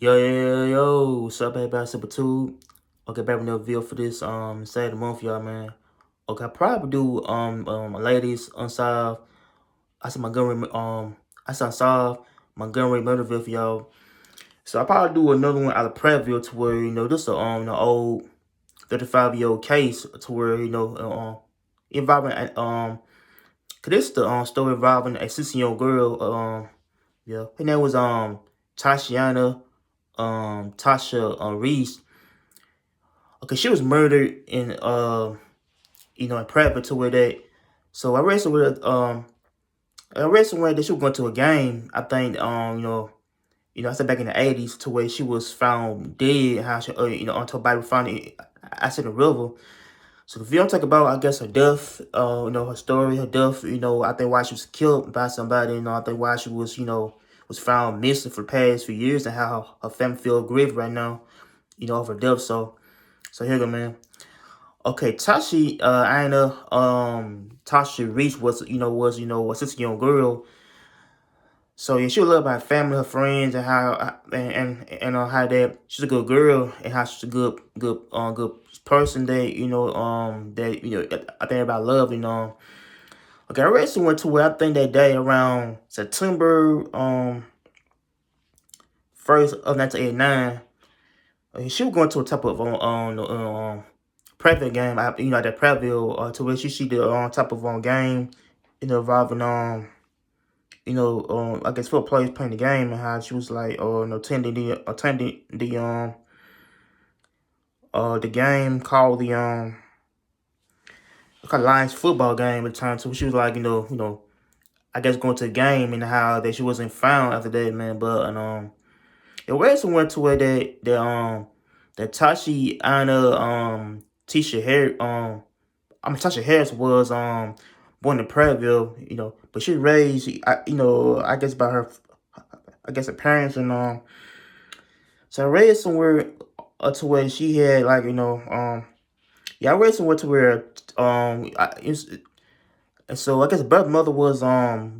Yo, what's up, everybody? Super Two. Okay, back with another video for this Saturday month, y'all, man. Okay, I probably do ladies unsolved. I said I said unsolved Montgomery murder video for y'all. So I probably do another one out of Prattville to where this a the old 35-year-old case to where involving cause this the story involving a 16-year-old girl. Yeah, her name was Tashynina Tasha Reece. Okay, she was murdered in in Prattville to where that. So I read somewhere that she was going to a game. I think I said back in the 80s to where she was found dead. How she until body was found I said the river. So the video talk about, I guess, her death, her story, her death, I think why she was killed by somebody, I think why she was, was found missing for the past few years and how her family feel grieved right now, of her death. So here you go, man. Okay, Tasha Reece was, a 16-year-old girl. So yeah, she was loved by her family, her friends, and how how that she's a good girl and how she's a good person that I think everybody love. Okay, I read somewhere to where I think that day around September 1st of 1989, she was going to a type of Prattville game. That Prattville to where she see the type of game, involving I guess 4 players playing the game and how she was like attending the game called the Lions football game at the time. So she was like, I guess going to the game and how that she wasn't found after that, man. But it was somewhere to where that Tashynina Tasha Harris was born in Prattville, but she raised I guess by her parents and so I read somewhere to where she had like I read somewhere to where and so I guess birth mother was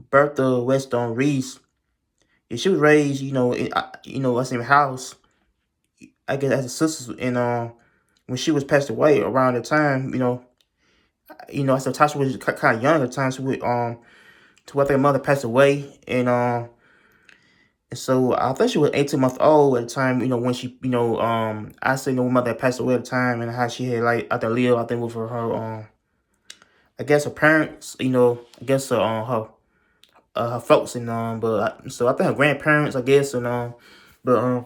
Bertha Weston Reece. And she was raised the same house, I guess, as a sister. And when she was passed away around the time, I said Tasha was kind of young at the time, so to what their mother passed away, and so I think she was 18 months old at the time, when she, I say when mother had passed away at the time, and how she had like I think lived, I think with her I guess her parents, I guess her folks and so I think her grandparents, I guess, and but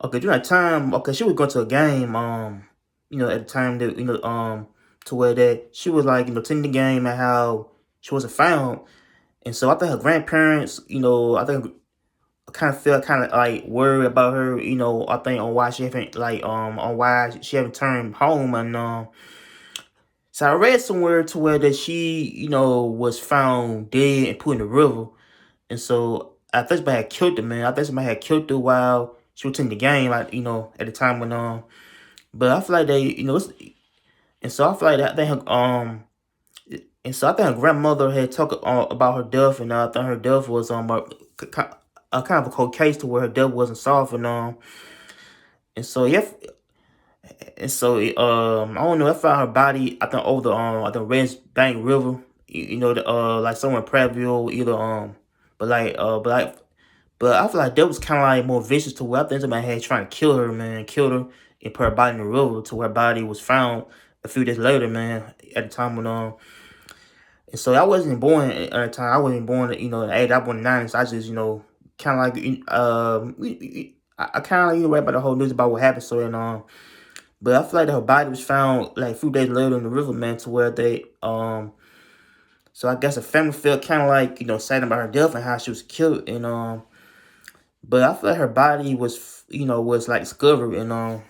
okay, during that time, okay, she was going to a game, at the time that to where that she was like attending the game and how she wasn't found, and so I think her grandparents, I think kind of felt kind of like worried about her, I think on why she haven't turned home and so I read somewhere to where that she, was found dead and put in the river. And so I think somebody had killed her, man. I think somebody had killed her while she was in the game, like, at the time when but I feel like they, and so I feel like that I think her and so I think her grandmother had talked about her death, and I think her death was a kind of a cold case to where her death wasn't solved, and so yeah, and so I don't know. I found her body. I think over the Red Bank River. Like somewhere in Prattville, either but I feel like that was kind of like more vicious to where I think somebody had trying to kill her, man, killed her and put her body in the river to where her body was found a few days later, man. At the time when and so I wasn't born at the time. I wasn't born, in the '80s. I was born in the '90s. So I just, kind of like, I kind of, read about the whole news about what happened. So, but I feel like her body was found like a few days later in the river, man, to where they, so I guess the family felt kind of like, sad about her death and how she was killed. And, but I feel like her body was, was like discovered. And,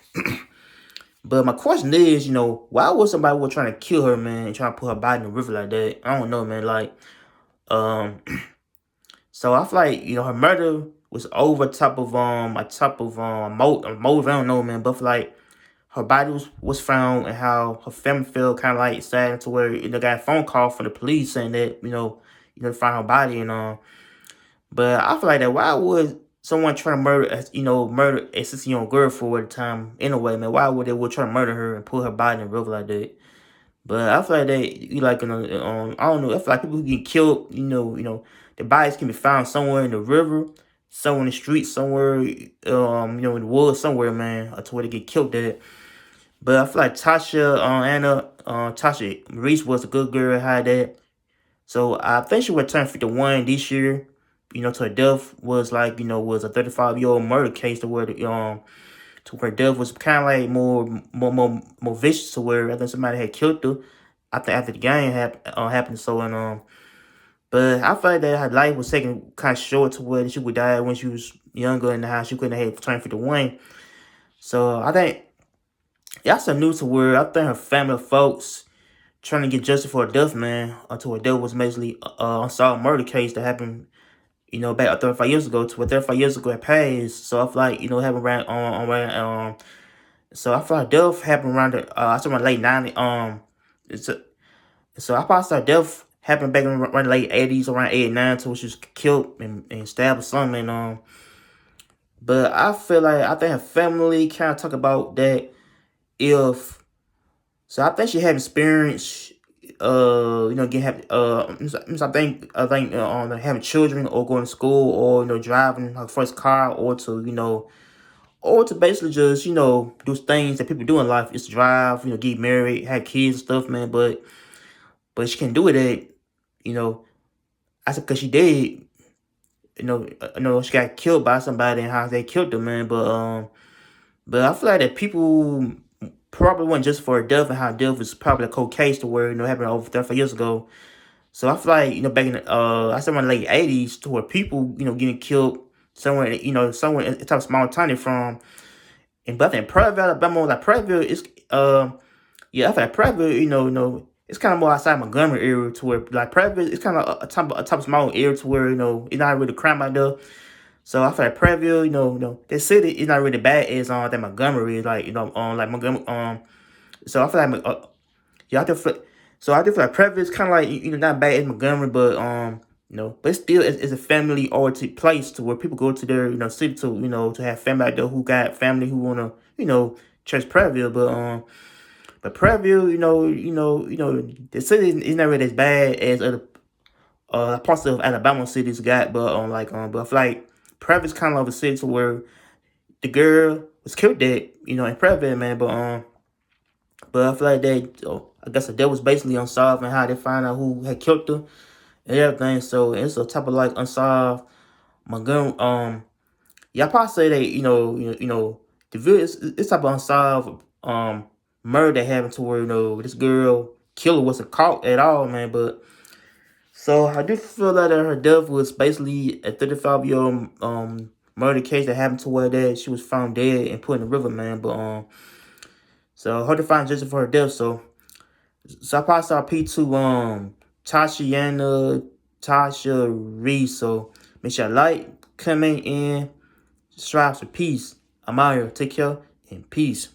but my question is, why would somebody was trying to kill her, man, and trying to put her body in the river like that? I don't know, man. Like, so I feel like, her murder was over top of motive. I don't know, man. But like her body was found and how her family felt kind of like sad to where got a phone call from the police saying that, to find her body and but I feel like that why would someone trying to murder, murder a 16-year-old girl for at the time. Anyway, man, why would they would try to murder her and put her body in the river like that? But I feel like I don't know. I feel like people who get killed, the bodies can be found somewhere in the river, somewhere in the street, somewhere, in the woods, somewhere, man, to where they get killed at. But I feel like Tasha Reece was a good girl, had that. So I think she would turn 51 this year. To her death was was a 35-year-old murder case to her death was kind of like more vicious to where I think somebody had killed her. I think after the game happened. So but I feel like that her life was taken kind of short to where she would die when she was younger and how she couldn't have turned 51. So I think that's a news to where I think her family folks trying to get justice for her death, man. Until her death was basically unsolved murder case that happened, back 35 years ago. To where 35 years ago it passed. So I feel like having around so I feel like death happened around I said around late 90s. So I probably saw death happened back in around the late 80s, around 89, to where she was killed and stabbed or something. But I feel like I think her family kind of talk about that if. So I think she had experience, I think having children or going to school or driving her first car or to basically just do things that people do in life. Is drive, get married, have kids and stuff, man. But she can't do it at, I said because she did, she got killed by somebody and how they killed her, man. But I feel like that people probably wasn't just for her death and how death was probably a cold case to where happened over 35 years ago. So I feel like back in the, I said in the late 80s to where people getting killed somewhere somewhere in the type of small town they're from. And but I think Pratteville, Alabama, like Pratteville is I think Pratteville, it's kind of more outside Montgomery area to where like Pratteville it's kind of a type of small area to where it's not really crime out there. So I feel like Pratteville, the city is not really bad as that Montgomery is like like Montgomery so I feel like yeah I feel so I feel like Pratteville is kind of like not bad as Montgomery, but but still it's a family oriented place to where people go to their city to to have family out there who got family who wanna church Pratteville, but Pratteville the city is not really as bad as other parts of Alabama cities got, but but I feel like Pratteville's kind of a city to where the girl was killed at in Pratteville, man, but I feel like I guess the death was basically unsolved and how they find out who had killed her and everything. So it's a type of like unsolved Montgomery. Yeah, I probably say that the video it's type of unsolved murder that happened to where this girl killer wasn't caught at all, man. But so I do feel that her death was basically a 35-year-old murder case that happened to where that she was found dead and put in the river, man. But so hard to find justice for her death. So I passed our P to Tashynina, Tasha, Reece. So make sure you like, comment, and subscribe for peace. I'm out here. Take care and peace.